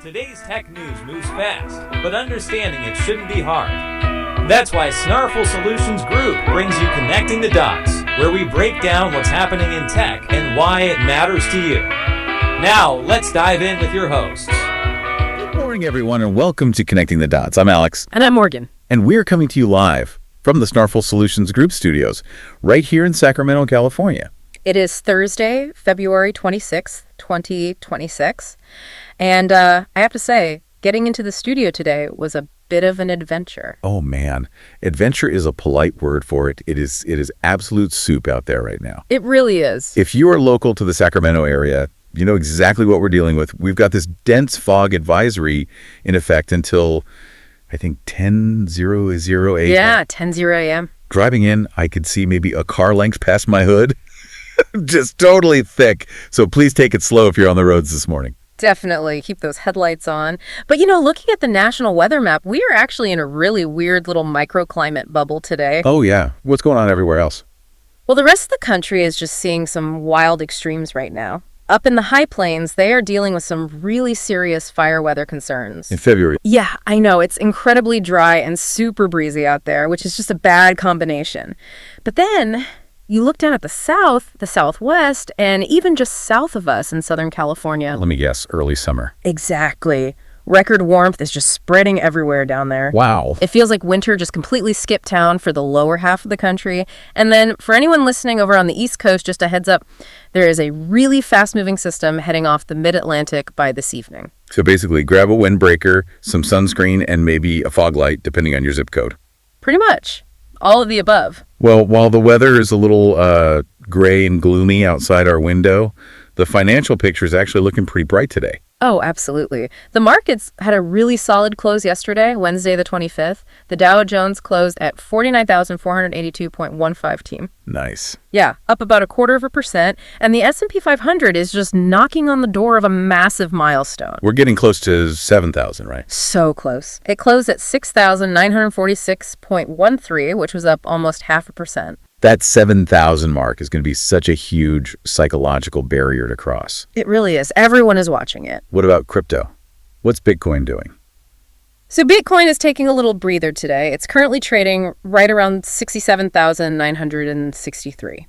Today's tech news moves fast, but understanding it shouldn't be hard. That's why Snarful Solutions Group brings you Connecting the Dots, where we break down what's happening in tech and why it matters to you. Now, let's dive in with your hosts. Good morning, everyone, and welcome to Connecting the Dots. I'm Alex. And I'm Morgan. And we're coming to you live from the Snarful Solutions Group studios, right here in Sacramento, California. It is Thursday, February 26th, 2026. And I have to say, getting into the studio today was a bit of an adventure. Oh, man. Adventure is a polite word for it. It is absolute soup out there right now. It really is. If you are local to the Sacramento area, you know exactly what we're dealing with. We've got this dense fog advisory in effect until, I think, 10:00 a.m. Yeah, 10:00 a.m. Driving in, I could see maybe a car length past my hood. Just totally thick. So please take it slow if you're on the roads this morning. Definitely. Keep those headlights on. But, you know, looking at the national weather map, we are actually in a really weird little microclimate bubble today. Oh, yeah. What's going on everywhere else? Well, the rest of the country is just seeing some wild extremes right now. Up in the high plains, they are dealing with some really serious fire weather concerns. In February. Yeah, I know. It's incredibly dry and super breezy out there, which is just a bad combination. But then you look down at the south, the southwest, and even just south of us in Southern California. Let me guess, early summer. Exactly. Record warmth is just spreading everywhere down there. Wow. It feels like winter just completely skipped town for the lower half of the country. And then for anyone listening over on the East Coast, just a heads up, there is a really fast-moving system heading off the mid-Atlantic by this evening. So basically, grab a windbreaker, some sunscreen, and maybe a fog light, depending on your zip code. Pretty much. All of the above. Well, while the weather is a little gray and gloomy outside our window, the financial picture is actually looking pretty bright today. Oh, absolutely. The markets had a really solid close yesterday, Wednesday the 25th. The Dow Jones closed at 49,482.15 team. Nice. Yeah, up about 0.25%. And the S&P 500 is just knocking on the door of a massive milestone. We're getting close to 7,000, right? So close. It closed at 6,946.13, which was up almost 0.5%. That 7,000 mark is going to be such a huge psychological barrier to cross. It really is. Everyone is watching it. What about crypto? What's Bitcoin doing? So Bitcoin is taking a little breather today. It's currently trading right around 67,963.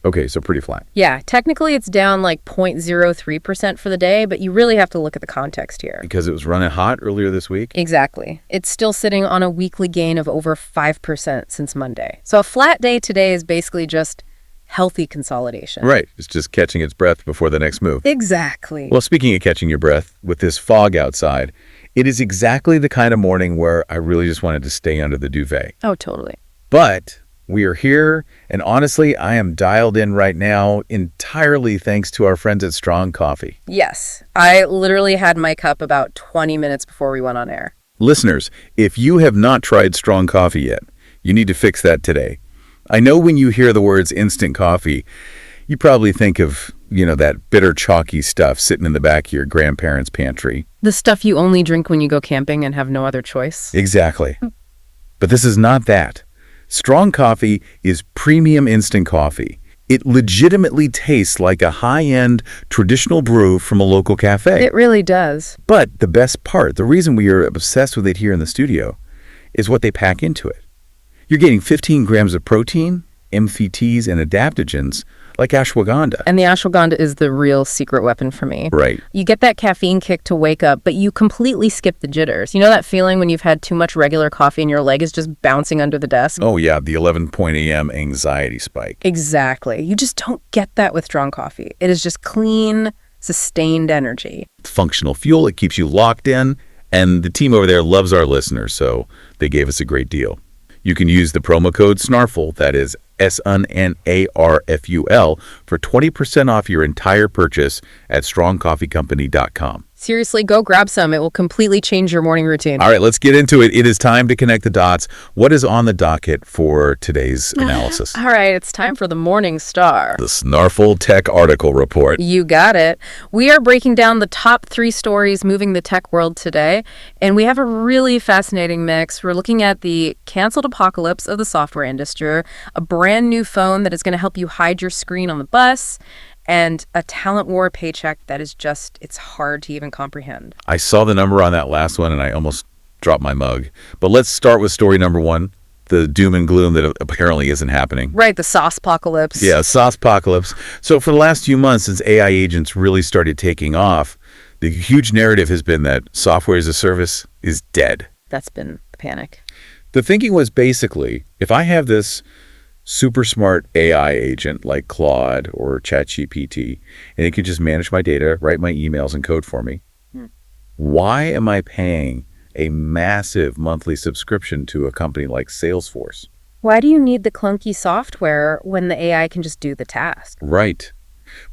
Okay, so pretty flat. Yeah, technically it's down like 0.03% for the day, but you really have to look at the context here. Because it was running hot earlier this week? Exactly. It's still sitting on a weekly gain of over 5% since Monday. So a flat day today is basically just healthy consolidation. Right. It's just catching its breath before the next move. Exactly. Well, speaking of catching your breath, with this fog outside, it is exactly the kind of morning where I really just wanted to stay under the duvet. Oh, totally. But we are here, and honestly, I am dialed in right now entirely thanks to our friends at Strong Coffee. Yes. I literally had my cup about 20 minutes before we went on air. Listeners, if you have not tried Strong Coffee yet, you need to fix that today. I know when you hear the words instant coffee, you probably think of, that bitter, chalky stuff sitting in the back of your grandparents' pantry. The stuff you only drink when you go camping and have no other choice. Exactly. But this is not that. Strong Coffee is premium instant coffee. It legitimately tastes like a high-end traditional brew from a local cafe. It really does. But the best part, the reason we are obsessed with it here in the studio, is what they pack into it. You're getting 15 grams of protein, MCTs, and adaptogens like ashwagandha. And the ashwagandha is the real secret weapon for me. Right. You get that caffeine kick to wake up, but you completely skip the jitters. You know that feeling when you've had too much regular coffee and your leg is just bouncing under the desk? Oh, yeah, the 11 a.m. anxiety spike. Exactly. You just don't get that with Strong Coffee. It is just clean, sustained energy. Functional fuel, it keeps you locked in, and the team over there loves our listeners, so they gave us a great deal. You can use the promo code SNARFUL, that is SNARFUL, for 20% off your entire purchase at strongcoffeecompany.com. Seriously, go grab some. It will completely change your morning routine. All right, let's get into it. It is time to connect the dots. What is on the docket for today's analysis? All right, it's time for the Morning Star. The Snarful Tech Article Report. You got it. We are breaking down the top 3 stories moving the tech world today, and we have a really fascinating mix. We're looking at the canceled apocalypse of the software industry, a brand new phone that is going to help you hide your screen on the bus, and a talent war paycheck that is just, it's hard to even comprehend. I saw the number on that last one and I almost dropped my mug. But let's start with story number one, the doom and gloom that apparently isn't happening. Right, the sauce apocalypse. Yeah, sauce apocalypse. So for the last few months, since AI agents really started taking off, the huge narrative has been that software as a service is dead. That's been the panic. The thinking was basically, if I have this super smart AI agent like Claude or ChatGPT, and it can just manage my data, write my emails and code for me, why am I paying a massive monthly subscription to a company like Salesforce? Why do you need the clunky software when the AI can just do the task? Right.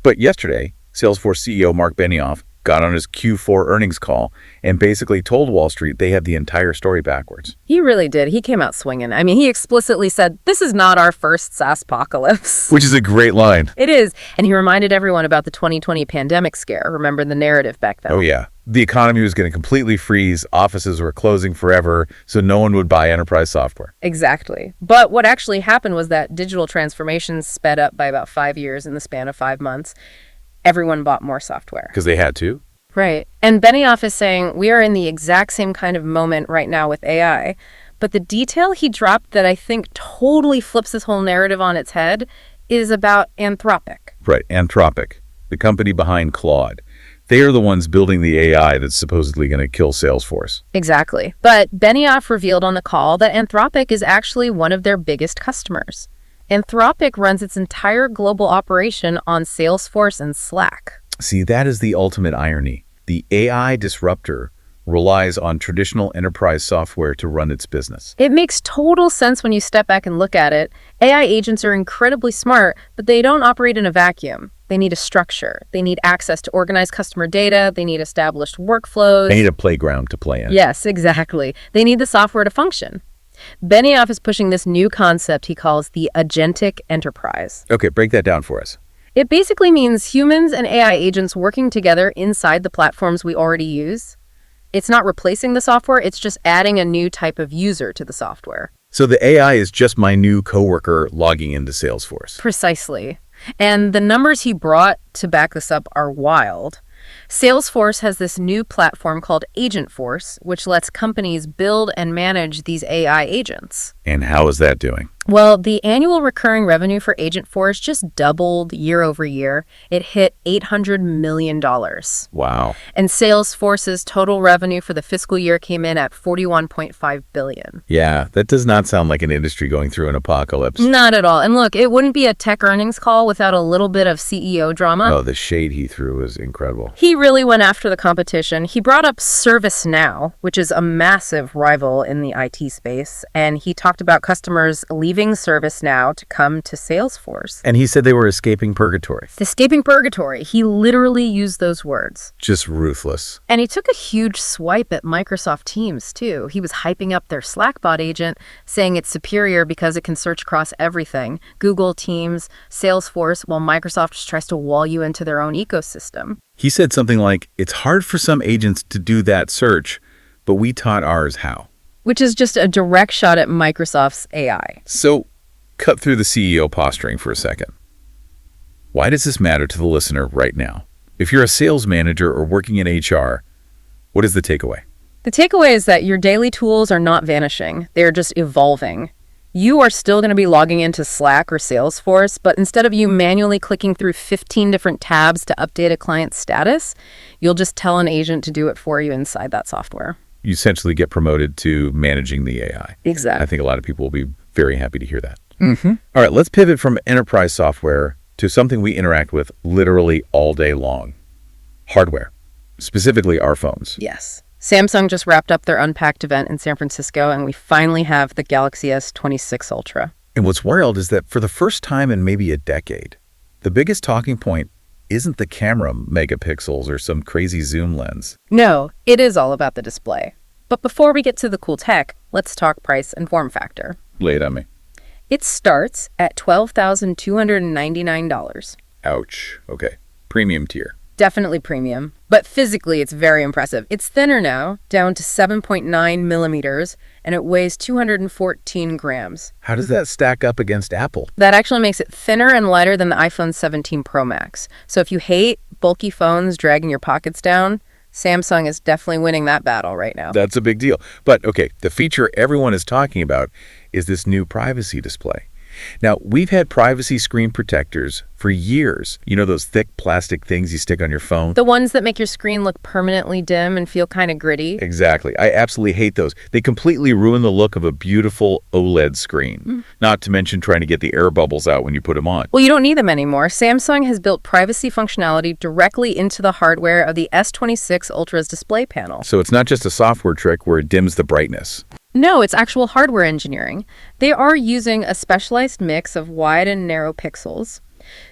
But yesterday, Salesforce CEO Marc Benioff got on his Q4 earnings call and basically told Wall Street they had the entire story backwards. He really did. He came out swinging. I mean, he explicitly said, this is not our first SaaS apocalypse. Which is a great line. It is. And he reminded everyone about the 2020 pandemic scare. Remember the narrative back then? Oh, yeah. The economy was going to completely freeze. Offices were closing forever, so no one would buy enterprise software. Exactly. But what actually happened was that digital transformations sped up by about 5 years in the span of 5 months. Everyone bought more software. Because they had to. Right. And Benioff is saying we are in the exact same kind of moment right now with AI. But the detail he dropped that I think totally flips this whole narrative on its head is about Anthropic. Right, Anthropic, the company behind Claude. They are the ones building the AI that's supposedly going to kill Salesforce. Exactly. But Benioff revealed on the call that Anthropic is actually one of their biggest customers. Anthropic runs its entire global operation on Salesforce and Slack. See, that is the ultimate irony. The AI disruptor relies on traditional enterprise software to run its business. It makes total sense when you step back and look at it. AI agents are incredibly smart, but they don't operate in a vacuum. They need a structure. They need access to organized customer data. They need established workflows. They need a playground to play in. Yes, exactly. They need the software to function. Benioff is pushing this new concept he calls the agentic enterprise. Okay, break that down for us. It basically means humans and AI agents working together inside the platforms we already use. It's not replacing the software, it's just adding a new type of user to the software. So the AI is just my new coworker logging into Salesforce. Precisely. And the numbers he brought to back this up are wild. Salesforce has this new platform called Agentforce, which lets companies build and manage these AI agents. And how is that doing? Well, the annual recurring revenue for Agentforce just doubled year over year. It hit $800 million. Wow. And Salesforce's total revenue for the fiscal year came in at $41.5 billion. Yeah, that does not sound like an industry going through an apocalypse. Not at all. And look, it wouldn't be a tech earnings call without a little bit of CEO drama. Oh, the shade he threw was incredible. He really went after the competition. He brought up ServiceNow, which is a massive rival in the IT space, and he talked about customers leaving ServiceNow to come to Salesforce. And he said they were escaping purgatory. Escaping purgatory. He literally used those words. Just ruthless. And he took a huge swipe at Microsoft Teams, too. He was hyping up their Slack bot agent, saying it's superior because it can search across everything. Google, Teams, Salesforce, while Microsoft just tries to wall you into their own ecosystem. He said something like, it's hard for some agents to do that search, but we taught ours how. Which is just a direct shot at Microsoft's AI. So, cut through the CEO posturing for a second. Why does this matter to the listener right now? If you're a sales manager or working in HR, what is the takeaway? The takeaway is that your daily tools are not vanishing. They're just evolving. You are still going to be logging into Slack or Salesforce, but instead of you manually clicking through 15 different tabs to update a client's status, you'll just tell an agent to do it for you inside that software. You essentially get promoted to managing the AI. Exactly. I think a lot of people will be very happy to hear that. All right, let's pivot from enterprise software to something we interact with literally all day long. Hardware, specifically our phones. Yes. Samsung just wrapped up their Unpacked event in San Francisco, and we finally have the Galaxy S26 Ultra. And what's wild is that for the first time in maybe a decade, the biggest talking point isn't the camera megapixels or some crazy zoom lens. No, it is all about the display. But before we get to the cool tech, let's talk price and form factor. Lay it on me. It starts at $12,299. Ouch. Okay. Premium tier. definitely premium. But physically, it's very impressive. It's thinner now, down to 7.9 millimeters, and it weighs 214 grams. How does that stack up against Apple? That actually makes it thinner and lighter than the iPhone 17 Pro Max. So if you hate bulky phones dragging your pockets down, Samsung is definitely winning that battle right now. That's a big deal. But, okay, the feature everyone is talking about is this new privacy display. Now, we've had privacy screen protectors for years. You know those thick plastic things you stick on your phone? The ones that make your screen look permanently dim and feel kind of gritty. Exactly. I absolutely hate those. They completely ruin the look of a beautiful OLED screen. Not to mention trying to get the air bubbles out when you put them on. Well, you don't need them anymore. Samsung has built privacy functionality directly into the hardware of the S26 Ultra's display panel. So it's not just a software trick where it dims the brightness. No, it's actual hardware engineering. They are using a specialized mix of wide and narrow pixels.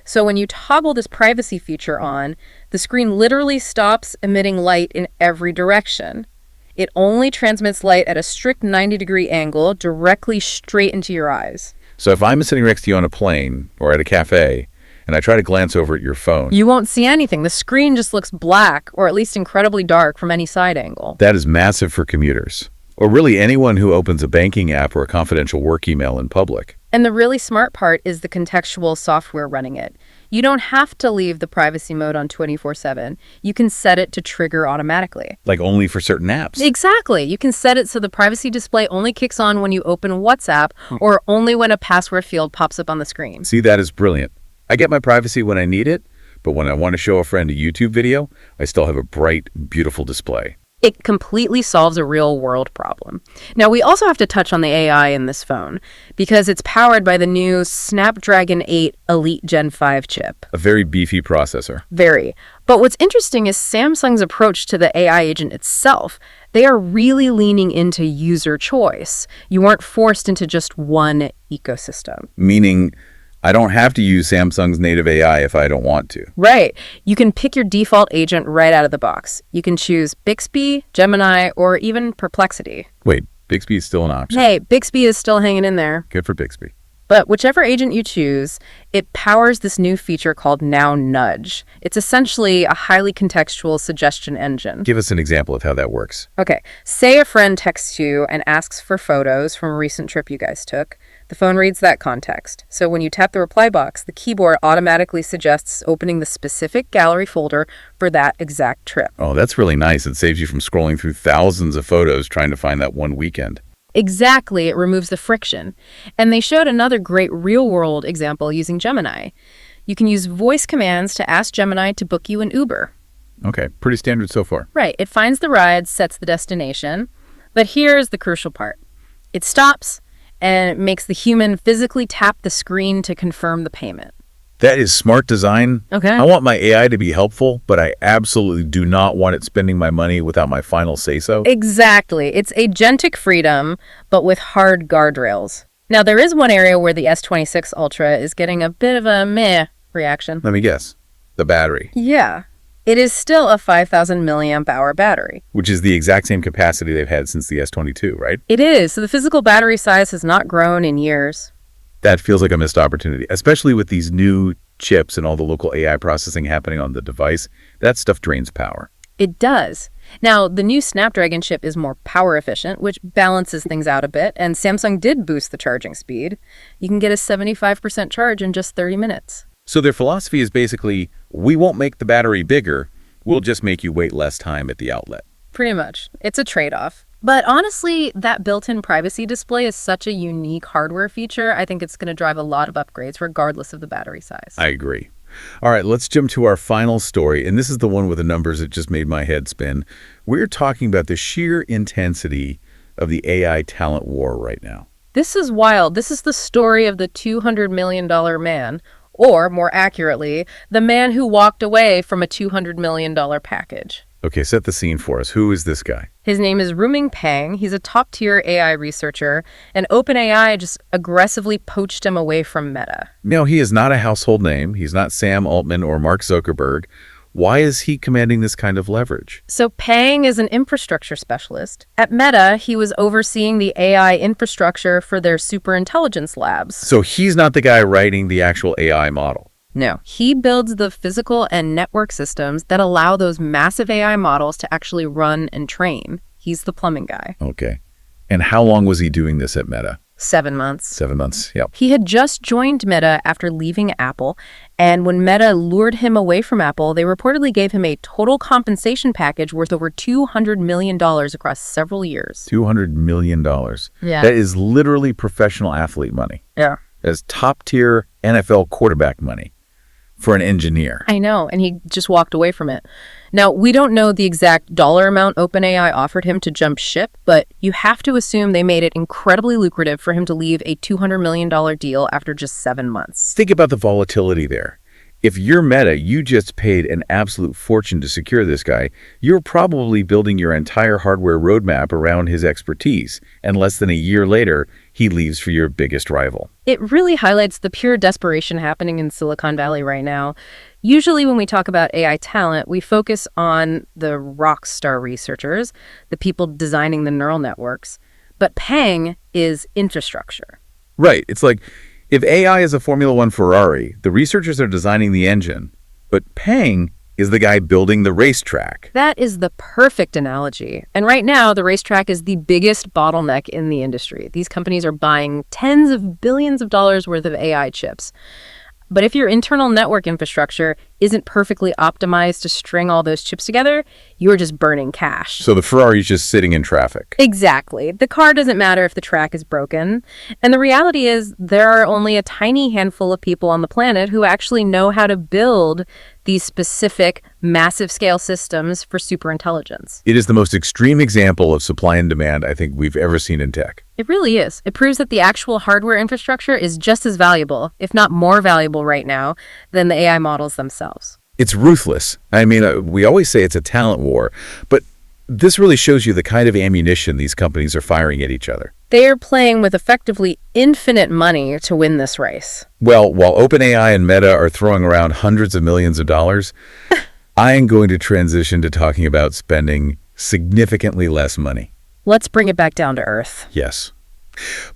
So when you toggle this privacy feature on, the screen literally stops emitting light in every direction. It only transmits light at a strict 90-degree angle directly straight into your eyes. So if I'm sitting next to you on a plane or at a cafe, and I try to glance over at your phone, you won't see anything. The screen just looks black, or at least incredibly dark from any side angle. that is massive for commuters. Or really anyone who opens a banking app or a confidential work email in public. And the really smart part is the contextual software running it. You don't have to leave the privacy mode on 24/7. You can set it to trigger automatically. Like only for certain apps. Exactly. You can set it so the privacy display only kicks on when you open WhatsApp or only when a password field pops up on the screen. See, that is brilliant. I get my privacy when I need it, but when I want to show a friend a YouTube video, I still have a bright, beautiful display. It completely solves a real-world problem. Now, we also have to touch on the AI in this phone because it's powered by the new Snapdragon 8 Elite Gen 5 chip. A very beefy processor. Very. But what's interesting is Samsung's approach to the AI agent itself. They are really leaning into user choice. You aren't forced into just one ecosystem. Meaning, I don't have to use Samsung's native AI if I don't want to. Right. You can pick your default agent right out of the box. You can choose Bixby, Gemini, or even Perplexity. Wait, Bixby is still an option. Hey, Bixby is still hanging in there. Good for Bixby. But whichever agent you choose, it powers this new feature called Now Nudge. It's essentially a highly contextual suggestion engine. Give us an example of how that works. Okay, say a friend texts you and asks for photos from a recent trip you guys took. The phone reads that context. So when you tap the reply box, the keyboard automatically suggests opening the specific gallery folder for that exact trip. Oh, that's really nice. It saves you from scrolling through thousands of photos trying to find that one weekend. Exactly, it removes the friction. And they showed another great real-world example using Gemini. You can use voice commands to ask Gemini to book you an Uber. Okay, pretty standard so far. Right, it finds the ride, sets the destination. But here's the crucial part. It stops, and it makes the human physically tap the screen to confirm the payment. That is smart design. Okay. I want my AI to be helpful, but I absolutely do not want it spending my money without my final say-so. Exactly. It's agentic freedom, but with hard guardrails. Now, there is one area where the S26 Ultra is getting a bit of a meh reaction. Let me guess. The battery, Yeah. It is still a 5,000 milliamp hour battery. which is the exact same capacity they've had since the S22, right? It is. So the physical battery size has not grown in years. That feels like a missed opportunity, especially with these new chips and all the local AI processing happening on the device. That stuff drains power. It does. Now, the new Snapdragon chip is more power efficient, which balances things out a bit, and Samsung did boost the charging speed. You can get a 75% charge in just 30 minutes. So their philosophy is basically, we won't make the battery bigger, we'll just make you wait less time at the outlet. Pretty much. It's a trade-off. But honestly, that built-in privacy display is such a unique hardware feature. I think it's going to drive a lot of upgrades regardless of the battery size. I agree. All right, let's jump to our final story, and this is the one with the numbers that just made my head spin. We're talking about the sheer intensity of the AI talent war right now. This is wild. This is the story of the $200 million man, or more accurately, the man who walked away from a $200 million package. Okay, set the scene for us. Who is this guy? His name is Ruming Pang. He's a top-tier AI researcher, and OpenAI just aggressively poached him away from Meta. No, he is not a household name. He's not Sam Altman or Mark Zuckerberg. Why is he commanding this kind of leverage? So Pang is an infrastructure specialist. At Meta, he was overseeing the AI infrastructure for their superintelligence labs. So he's not the guy writing the actual AI model. No, he builds the physical and network systems that allow those massive AI models to actually run and train. He's the plumbing guy. Okay. And how long was he doing this at Meta? 7 months. 7 months, yep. He had just joined Meta after leaving Apple, and when Meta lured him away from Apple, they reportedly gave him a total compensation package worth over $200 million across several years. $200 million. Yeah. That is literally professional athlete money. Yeah. That's top-tier NFL quarterback money for an engineer. I know, and he just walked away from it. Now, we don't know the exact dollar amount OpenAI offered him to jump ship, but you have to assume they made it incredibly lucrative for him to leave a $200 million deal after just 7 months. Think about the volatility there. If you're Meta, you just paid an absolute fortune to secure this guy, you're probably building your entire hardware roadmap around his expertise, and less than a year later, he leaves for your biggest rival. It really highlights the pure desperation happening in Silicon Valley right now. Usually when we talk about AI talent, we focus on the rock star researchers, the people designing the neural networks. But Peng is infrastructure. Right. It's like, if AI is a Formula One Ferrari, the researchers are designing the engine, but Peng is the guy building the racetrack. That is the perfect analogy. And right now, the racetrack is the biggest bottleneck in the industry. These companies are buying tens of billions of dollars worth of AI chips. But if your internal network infrastructure isn't perfectly optimized to string all those chips together, you're just burning cash. So the Ferrari's just sitting in traffic. Exactly. The car doesn't matter if the track is broken. And the reality is there are only a tiny handful of people on the planet who actually know how to build these specific massive scale systems for superintelligence. It is the most extreme example of supply and demand I think we've ever seen in tech. It really is. It proves that the actual hardware infrastructure is just as valuable, if not more valuable right now, than the AI models themselves. It's ruthless. I mean, we always say it's a talent war, but this really shows you the kind of ammunition these companies are firing at each other. They are playing with effectively infinite money to win this race. Well, while OpenAI and Meta are throwing around hundreds of millions of dollars, I am going to transition to talking about spending significantly less money. Let's bring it back down to earth. Yes.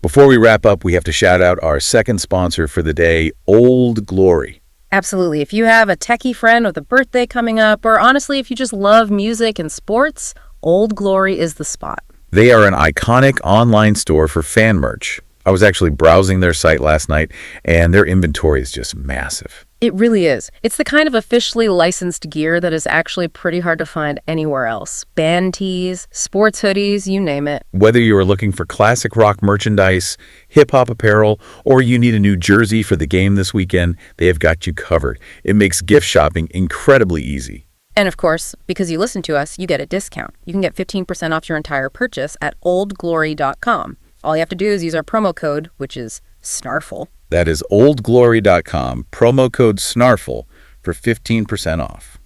Before we wrap up, we have to shout out our second sponsor for the day, Old Glory. Absolutely. If you have a techie friend with a birthday coming up, or honestly, if you just love music and sports, Old Glory is the spot. They are an iconic online store for fan merch. I was actually browsing their site last night, and their inventory is just massive. It really is. It's the kind of officially licensed gear that is actually pretty hard to find anywhere else. Band tees, sports hoodies, you name it. Whether you are looking for classic rock merchandise, hip-hop apparel, or you need a new jersey for the game this weekend, they have got you covered. It makes gift shopping incredibly easy. And of course, because you listen to us, you get a discount. You can get 15% off your entire purchase at oldglory.com. All you have to do is use our promo code, which is SNARFL. That is oldglory.com, promo code SNARFL for 15% off.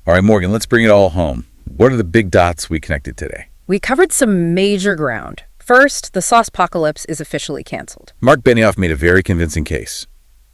All right, Morgan, let's bring it all home. What are the big dots we connected today? We covered some major ground. First, the saucepocalypse is officially canceled. Marc Benioff made a very convincing case.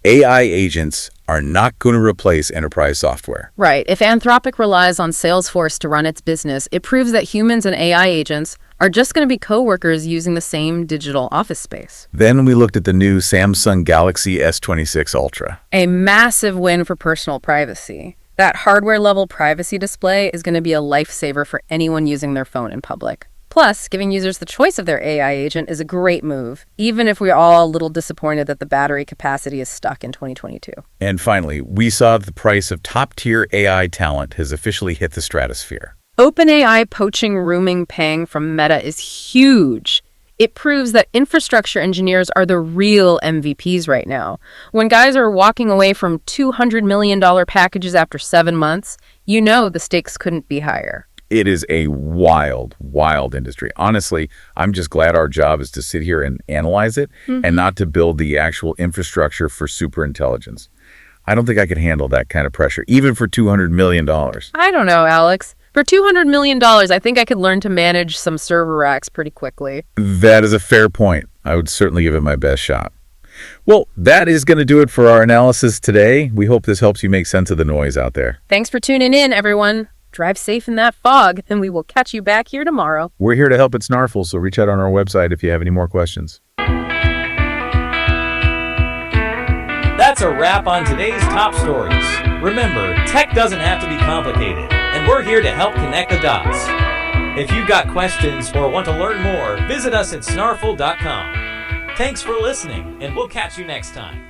AI agents are not going to replace enterprise software. Right. If Anthropic relies on Salesforce to run its business, it proves that humans and AI agents are just going to be coworkers using the same digital office space. Then we looked at the new Samsung Galaxy S26 Ultra. A massive win for personal privacy. That hardware-level privacy display is going to be a lifesaver for anyone using their phone in public. Plus, giving users the choice of their AI agent is a great move, even if we're all a little disappointed that the battery capacity is stuck in 2022. And finally, we saw the price of top-tier AI talent has officially hit the stratosphere. OpenAI poaching Rooming Peng from Meta is huge. It proves that infrastructure engineers are the real MVPs right now. When guys are walking away from $200 million packages after 7 months, you know the stakes couldn't be higher. It is a wild, wild industry. Honestly, I'm just glad our job is to sit here and analyze it and not to build the actual infrastructure for superintelligence. I don't think I could handle that kind of pressure, even for $200 million. I don't know, Alex. For $200 million, I think I could learn to manage some server racks pretty quickly. That is a fair point. I would certainly give it my best shot. Well, that is going to do it for our analysis today. We hope this helps you make sense of the noise out there. Thanks for tuning in, everyone. Drive safe in that fog, and we will catch you back here tomorrow. We're here to help at Snarful, so reach out on our website if you have any more questions. That's that's a wrap on today's top stories. Remember, tech doesn't have to be complicated, and we're here to help connect the dots. If you've got questions or want to learn more, visit us at snarful.com. Thanks for listening, and we'll catch you next time.